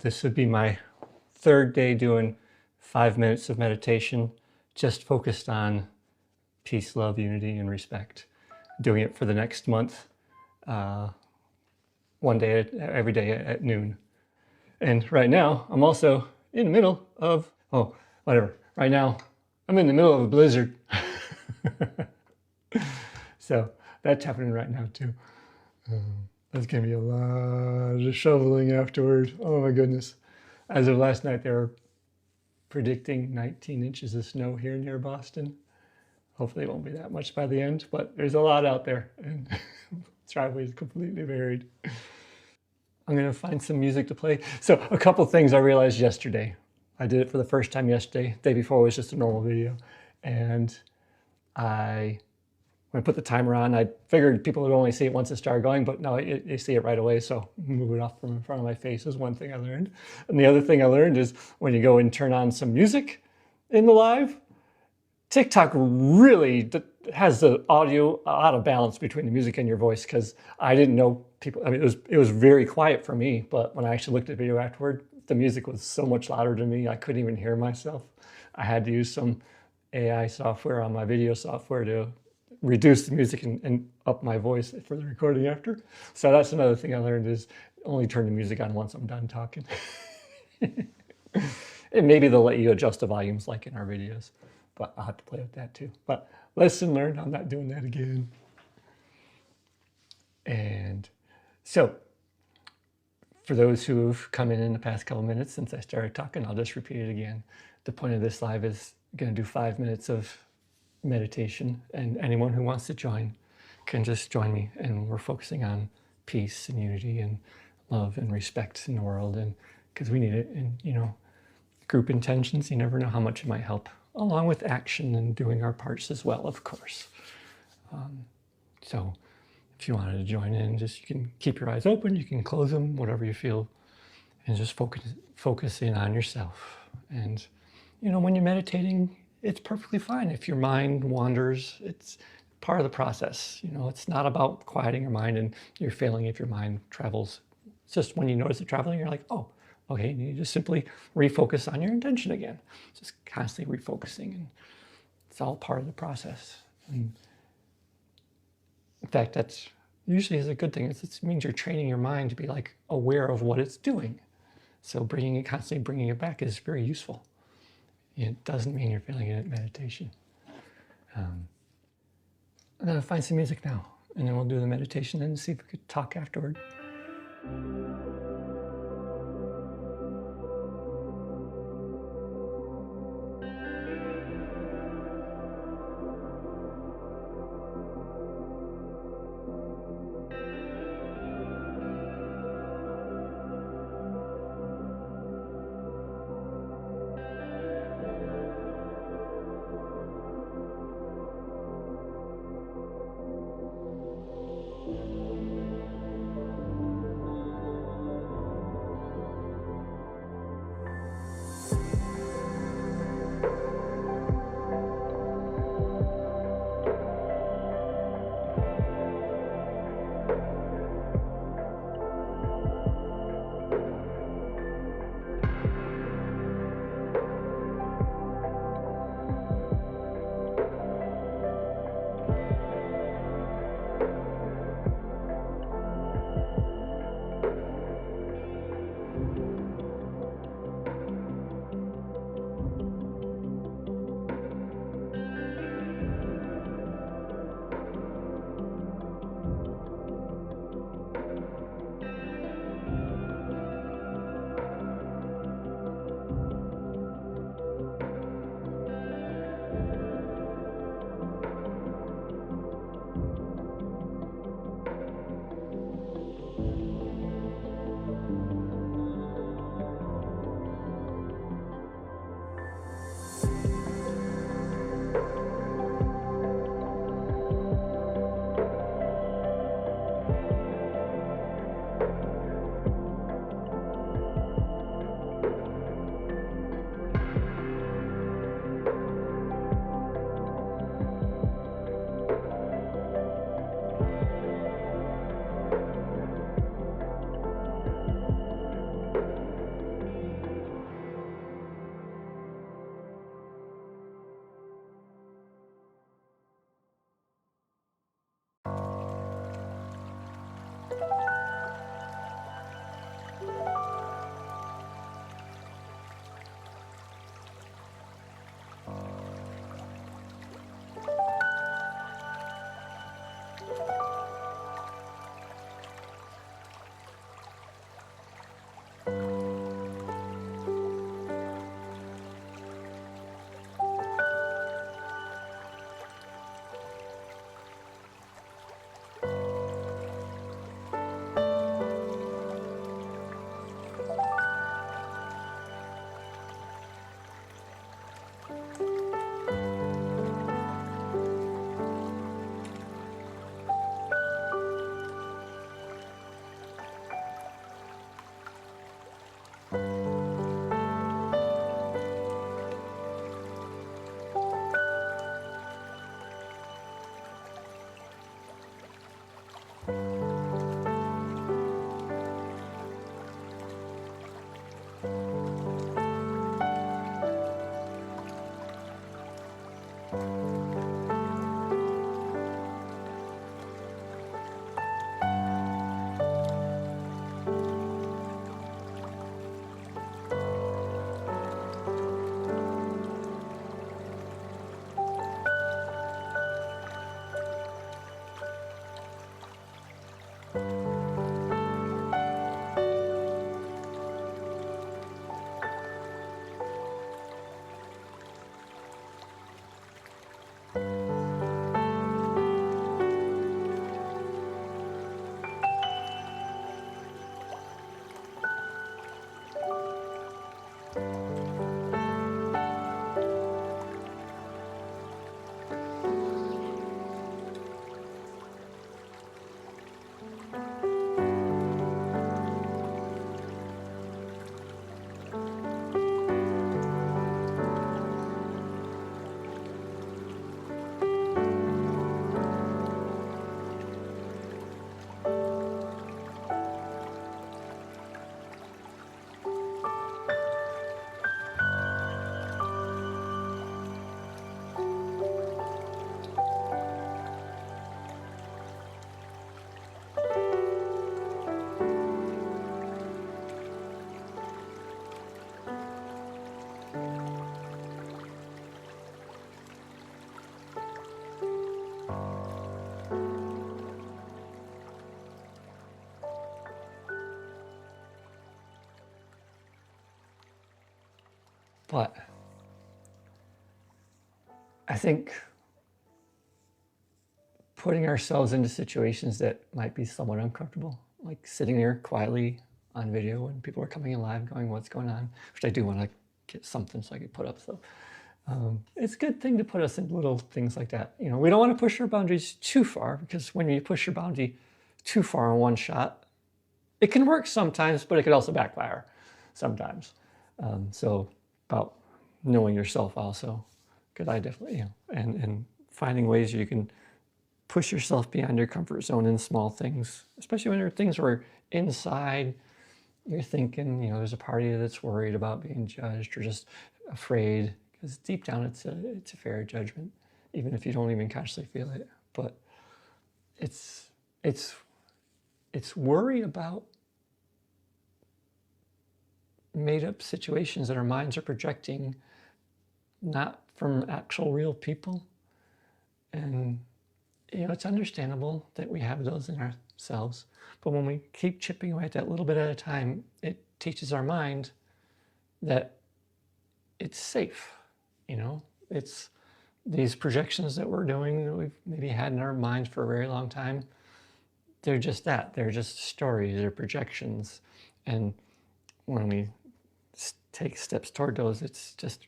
This would be my third day doing 5 minutes of meditation, just focused on peace, love, unity, and respect. Doing it for the next month, one day, every day at noon. And right now, I'm also in the middle of, right now, I'm in the middle of a blizzard. So that's happening right now too. There's going to be a lot of shoveling afterward. Oh my goodness. As of last night, they were predicting 19 inches of snow here near Boston. Hopefully it won't be that much by the end, but there's a lot out there and the driveway is completely buried. I'm going to find some music to play. So a couple things I realized yesterday. I did it for the first time yesterday. The day before was just a normal video. And when I put the timer on, I figured people would only see it once it started going, but no, they see it right away. So move it off from in front of my face is one thing I learned. And the other thing I learned is when you go and turn on some music in the live, TikTok really has the audio out of balance between the music and your voice, because I didn't know people, I mean, it was very quiet for me, but when I actually looked at the video afterward, the music was so much louder to me, I couldn't even hear myself. I had to use some AI software on my video software to reduce the music and up my voice for the recording after. So that's another thing I learned, is only turn the music on once I'm done talking. And maybe they'll let you adjust the volumes like in our videos, but I'll have to play with that too. But lesson learned, I'm not doing that again. And so for those who have come in the past couple minutes since I started talking, I'll just repeat it again. The point of this live is going to do 5 minutes of meditation, and anyone who wants to join can just join me, and we're focusing on peace and unity and love and respect in the world, and because we need it. And group intentions, you never know how much it might help, along with action and doing our parts as well, of course. So if you wanted to join in, you can keep your eyes open, you can close them, whatever you feel, and just focus in on yourself. And when you're meditating, it's perfectly fine if your mind wanders. It's part of the process. It's not about quieting your mind and you're failing if your mind travels. It's just when you notice it traveling, you're like, oh, okay, and you just simply refocus on your intention again. Just constantly refocusing, and it's all part of the process. And in fact, that's usually is a good thing. It means you're training your mind to be like aware of what it's doing. So constantly bringing it back is very useful. It doesn't mean you're failing at meditation. I'm going to find some music now, and then we'll do the meditation and see if we could talk afterward. But I think putting ourselves into situations that might be somewhat uncomfortable, like sitting there quietly on video when people are coming in live going, what's going on? Which I do want to get something so I can put up. So it's a good thing to put us in little things like that. You know, we don't want to push our boundaries too far, because when you push your boundary too far in one shot, it can work sometimes, but it could also backfire sometimes. So about knowing yourself also, because I definitely, you know, and finding ways you can push yourself beyond your comfort zone in small things, especially when there are things where inside you're thinking, you know, there's a party that's worried about being judged or just afraid, because deep down it's a fair judgment, even if you don't even consciously feel it. But it's worry about made up situations that our minds are projecting, not from actual real people. And you know, it's understandable that we have those in ourselves, but when we keep chipping away at that little bit at a time, it teaches our mind that it's safe. You know, it's these projections that we're doing that we've maybe had in our minds for a very long time. They're just that. They're just stories. They're projections. And when we take steps toward those, it's just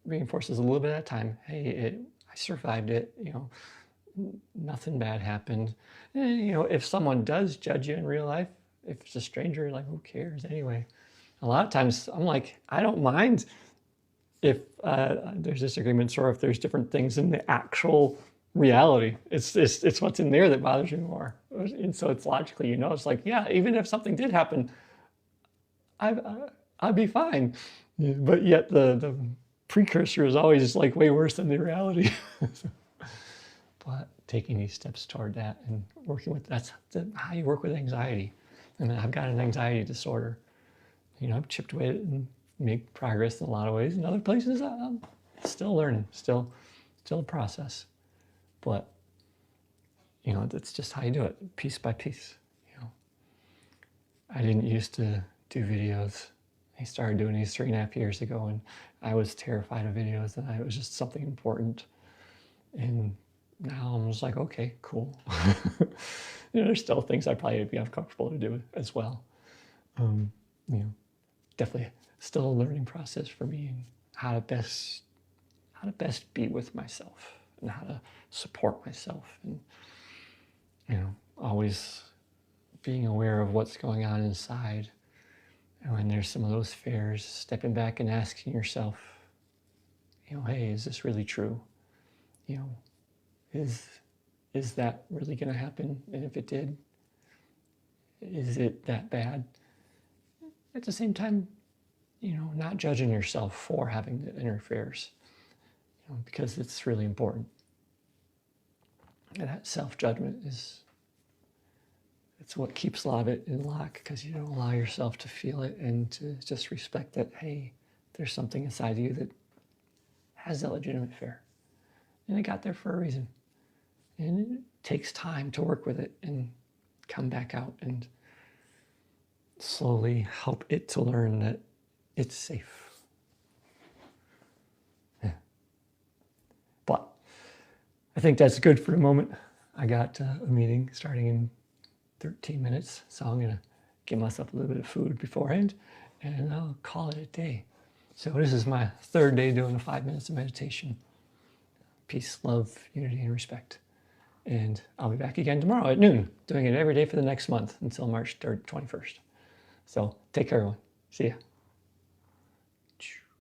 reinforces a little bit at a time. Hey, I survived it. You know, nothing bad happened. And, you know, if someone does judge you in real life, if it's a stranger, like, who cares anyway? A lot of times I'm like, I don't mind if there's disagreements or if there's different things in the actual reality. It's what's in there that bothers me more. And so it's logically, you know, it's like, yeah, even if something did happen, I'd be fine. Yeah, but yet the precursor is always like way worse than the reality. But taking these steps toward that and working with, that's how you work with anxiety. I mean, I've got an anxiety disorder. You know, I've chipped away at it and make progress in a lot of ways. In other places, I'm still learning, still a process. But, you know, that's just how you do it, piece by piece. You know, I didn't used to do videos. I started doing these 3.5 years ago, and I was terrified of videos, and it was just something important. And now I'm just like, okay, cool. You know, there's still things I probably would be uncomfortable to do as well. You know, definitely still a learning process for me, and how to best be with myself and how to support myself, and you know, always being aware of what's going on inside. And when there's some of those fears, stepping back and asking yourself, you know, hey, is this really true? You know, is that really going to happen? And if it did, is it that bad? At the same time, not judging yourself for having the inner fears, because it's really important. And that self-judgment it's what keeps a lot of it in lock, because you don't allow yourself to feel it and to just respect that, hey, there's something inside of you that has that legitimate fear. And it got there for a reason. And it takes time to work with it and come back out and slowly help it to learn that it's safe. Yeah. But I think that's good for the moment. I got a meeting starting in 13 minutes, so I'm gonna give myself a little bit of food beforehand and I'll call it a day. So this is my third day doing the 5 minutes of meditation. Peace, love, unity, and respect. And I'll be back again tomorrow at noon, doing it every day for the next month until March 3rd, 21st. So take care, everyone. See ya.